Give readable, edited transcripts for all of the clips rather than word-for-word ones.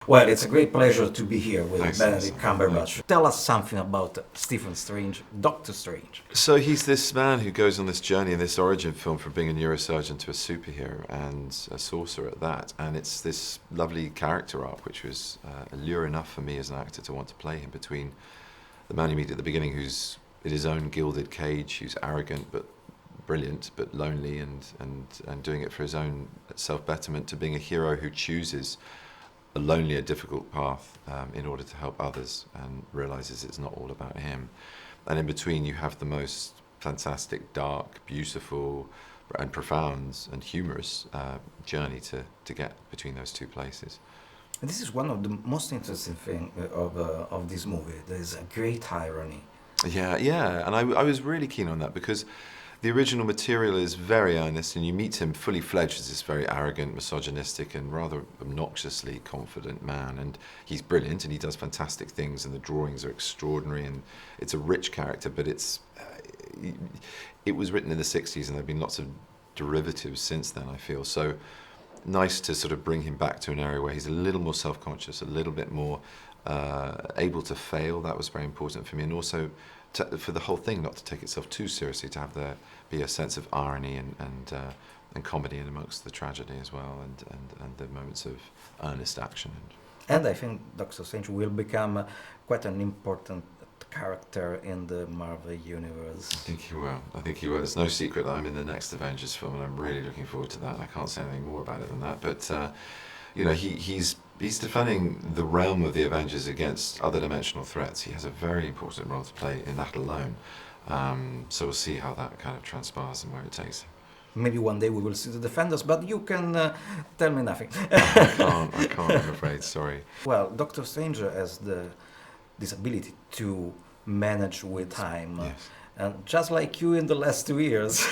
Well, it's a great pleasure to be here with Thanks, Benedict Alessandro. Cumberbatch. Tell us something about Stephen Strange, Doctor Strange. So he's this man who goes on this journey in this origin film from being a neurosurgeon to a superhero and a sorcerer at that. And it's this lovely character arc, which was allure enough for me as an actor to want to play him between the man you meet at the beginning who's in his own gilded cage, who's arrogant but brilliant but lonely and doing it for his own self-betterment, to being a hero who chooses a lonely, a difficult path in order to help others and realizes it's not all about him. And in between you have the most fantastic, dark, beautiful and profound and humorous journey to get between those two places. And this is one of the most interesting things of this movie. There is a great irony. Yeah, and I was really keen on that because the original material is very earnest, and you meet him fully fledged as this very arrogant, misogynistic and rather obnoxiously confident man, and he's brilliant and he does fantastic things and the drawings are extraordinary and it's a rich character, but it was written in the 60s and there have been lots of derivatives since then, I feel. So nice to sort of bring him back to an area where he's a little more self-conscious, a little bit more able to fail. That was very important for me, and also for the whole thing not to take itself too seriously, to have there be a sense of irony and comedy in amongst the tragedy as well, and the moments of earnest action. And I think Doctor Strange will become quite an important character in the Marvel universe. I think he will. It's no secret that I'm in the next Avengers film, and I'm really looking forward to that. I can't say anything more about it than that, but you know, he's defending the realm of the Avengers against other dimensional threats. He has a very important role to play in that alone. So we'll see how that kind of transpires and where it takes him. Maybe one day we will see the Defenders, but you can tell me nothing. I can't, I'm afraid, sorry. Well, Doctor Strange has this ability to manage with time. Yes. And just like you in the last 2 years.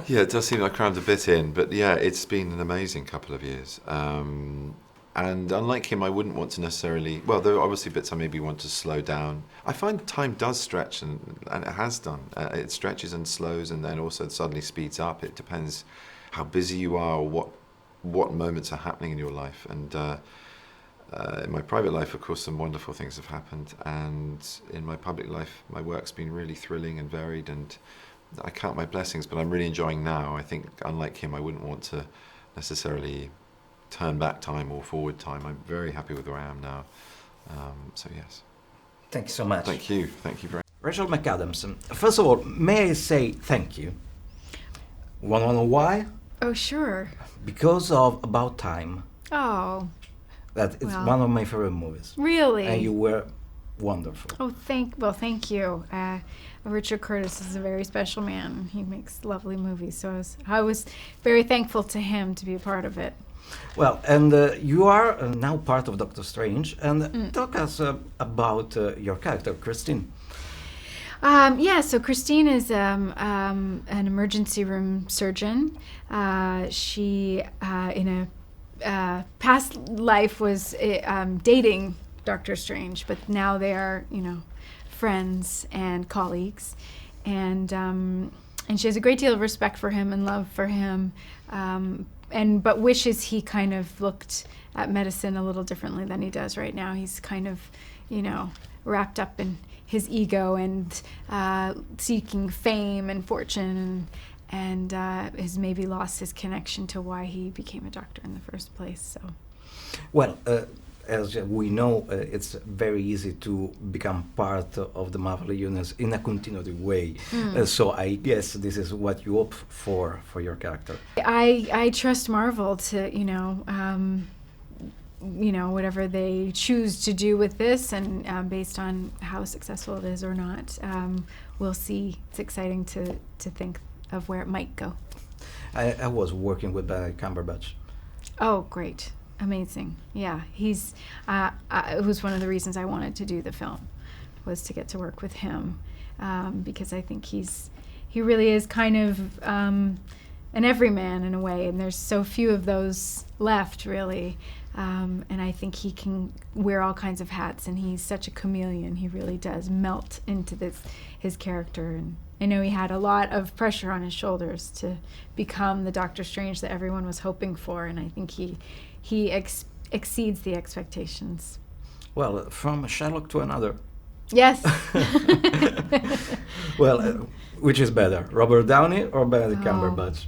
Yeah, it does seem like I crammed a bit in, but yeah, it's been an amazing couple of years. And unlike him, I wouldn't want to necessarily, well, there are obviously bits I maybe want to slow down. I find time does stretch, and it has done. It stretches and slows, and then also suddenly speeds up. It depends how busy you are, or what moments are happening in your life. And in my private life, of course, some wonderful things have happened, and in my public life, my work's been really thrilling and varied, and I count my blessings, but I'm really enjoying now. I think, unlike him, I wouldn't want to necessarily turn back time or forward time. I'm very happy with where I am now. So yes. Thank you so much. Thank you very much. Rachel McAdams, first of all, may I say thank you? Wanna know why? Oh, sure. Because of About Time. Oh. That is Well, one of my favorite movies. Really? And you were wonderful. Oh, thank you. Richard Curtis is a very special man. He makes lovely movies, so I was very thankful to him to be a part of it. Well, and you are now part of Doctor Strange, and talk us about your character, Christine. So Christine is an emergency room surgeon. She, in a past life, was dating Doctor Strange, but now they are, friends and colleagues, and she has a great deal of respect for him and love for him, but wishes he kind of looked at medicine a little differently than he does right now. He's kind of, wrapped up in his ego and seeking fame and fortune, and has maybe lost his connection to why he became a doctor in the first place. So, well, as we know, it's very easy to become part of the Marvel universe in a continued way. So I guess this is what you hope for your character. I trust Marvel to, whatever they choose to do with this, and based on how successful it is or not, we'll see. It's exciting to think of where it might go. I was working with Benedict Cumberbatch. Oh, great. Amazing. Yeah, he's, it was one of the reasons I wanted to do the film, was to get to work with him, because I think he really is kind of an everyman in a way, and there's so few of those left, really. And I think he can wear all kinds of hats, and he's such a chameleon. He really does melt into his character. And I know he had a lot of pressure on his shoulders to become the Doctor Strange that everyone was hoping for, and I think he exceeds the expectations. Well, from Sherlock to another. Yes. Well, which is better, Robert Downey or Benedict Cumberbatch?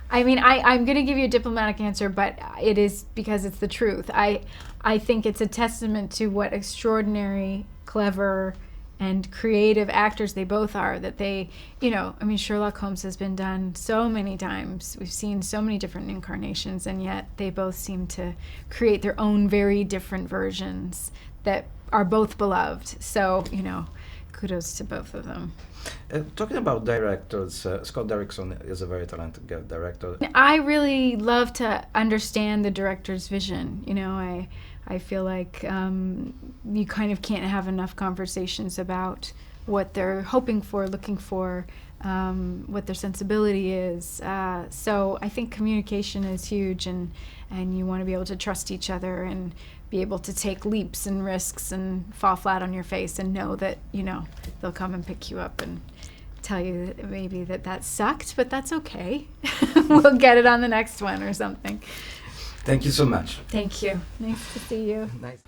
I mean, I'm going to give you a diplomatic answer, but it is because it's the truth. I think it's a testament to what extraordinary, clever, and creative actors they both are, that they, I mean, Sherlock Holmes has been done so many times. We've seen so many different incarnations, and yet they both seem to create their own very different versions that are both beloved. So, kudos to both of them. Talking about directors, Scott Derrickson is a very talented director. I really love to understand the director's vision. I feel like you kind of can't have enough conversations about what they're hoping for, looking for, what their sensibility is. So I think communication is huge, and you want to be able to trust each other and be able to take leaps and risks and fall flat on your face and know that, they'll come and pick you up and tell you that maybe that sucked, but that's okay. We'll get it on the next one or something. Thank you so much. Thank you. Nice to see you. Nice.